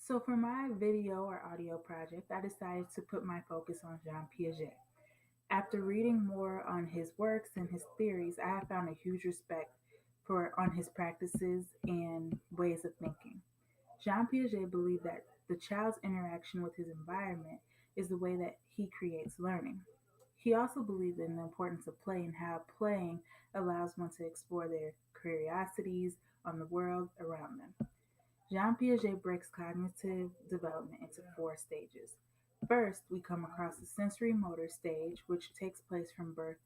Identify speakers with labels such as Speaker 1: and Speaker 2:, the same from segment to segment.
Speaker 1: So, for my video or audio project, I decided to put my focus on Jean Piaget. After reading more on his works and his theories, I have found a huge respect for on his practices and ways of thinking. Jean Piaget believed that the child's interaction with his environment is the way that he creates learning. He also believed in the importance of play and how playing allows one to explore their curiosities on the world around them. Jean Piaget breaks cognitive development into four stages. First, we come across the sensory motor stage, which takes place from birth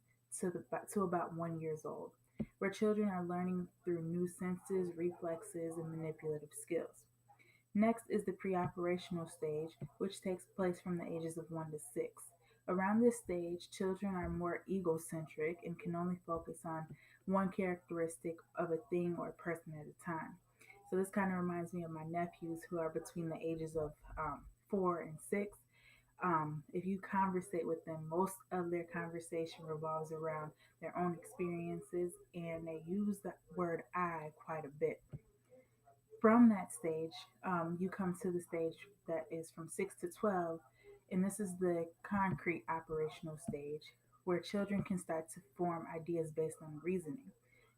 Speaker 1: to about 1 years old, where children are learning through new senses, reflexes, and manipulative skills. Next is the pre-operational stage, which takes place from the ages of 1 to 6. Around this stage, children are more egocentric and can only focus on one characteristic of a thing or a person at a time. So this kind of reminds me of my nephews who are between the ages of 4 and 6. If you conversate with them, most of their conversation revolves around their own experiences and they use the word I quite a bit. From that stage, you come to the stage that is from 6 to 12, and this is the concrete operational stage where children can start to form ideas based on reasoning.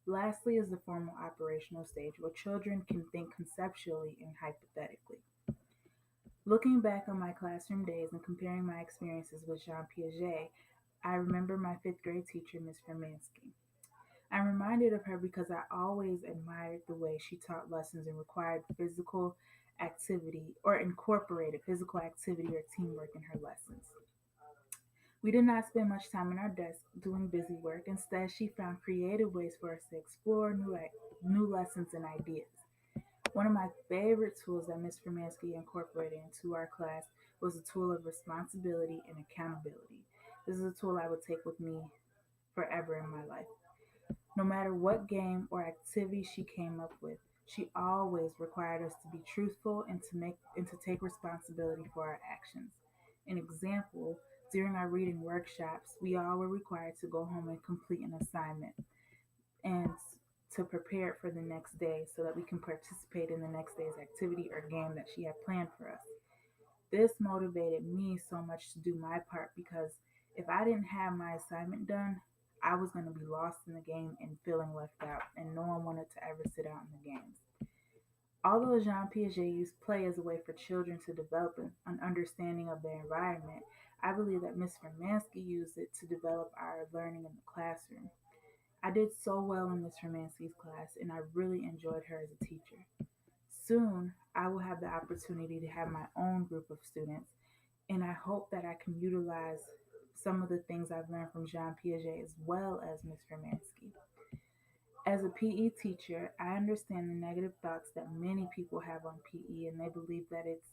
Speaker 1: Lastly, is the formal operational stage where children can think conceptually and hypothetically. Looking back on my classroom days and comparing my experiences with Jean Piaget, I remember my fifth grade teacher, Miss Fermansky. I'm reminded of her because I always admired the way she taught lessons and required physical activity or incorporated physical activity or teamwork in her lessons. We did not spend much time in our desk doing busy work. Instead, she found creative ways for us to explore new lessons and ideas. One of my favorite tools that Ms. Fermansky incorporated into our class was the tool of responsibility and accountability. This is a tool I would take with me forever in my life. No matter what game or activity she came up with, she always required us to be truthful and to take responsibility for our actions. An example, during our reading workshops, we all were required to go home and complete an assignment and to prepare it for the next day so that we can participate in the next day's activity or game that she had planned for us. This motivated me so much to do my part because if I didn't have my assignment done, I was going to be lost in the game and feeling left out, and no one wanted to ever sit out in the games. Although Jean Piaget used play as a way for children to develop an understanding of their environment, I believe that Ms. Fermansky used it to develop our learning in the classroom. I did so well in Ms. Fermansky's class, and I really enjoyed her as a teacher. Soon, I will have the opportunity to have my own group of students, and I hope that I can utilize some of the things I've learned from Jean Piaget as well as Ms. Fermansky. As a PE teacher, I understand the negative thoughts that many people have on PE, and they believe that it's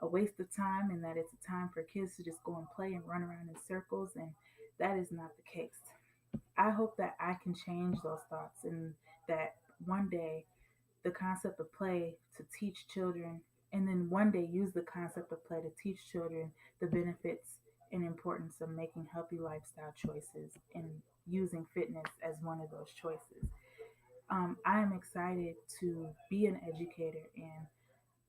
Speaker 1: a waste of time and that it's a time for kids to just go and play and run around in circles, and that is not the case. I hope that I can change those thoughts and that one day the concept of play to teach children, and then one day use the concept of play to teach children the benefits and importance of making healthy lifestyle choices and using fitness as one of those choices. I am excited to be an educator, and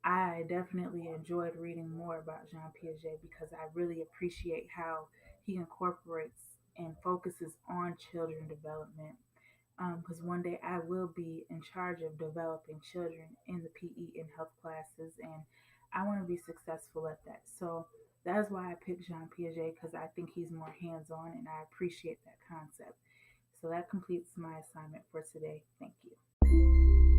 Speaker 1: I definitely enjoyed reading more about Jean Piaget because I really appreciate how he incorporates and focuses on children development. Because one day I will be in charge of developing children in the PE and health classes, and I want to be successful at that. So that's why I picked Jean Piaget because I think he's more hands on and I appreciate that concept. So that completes my assignment for today. Thank you.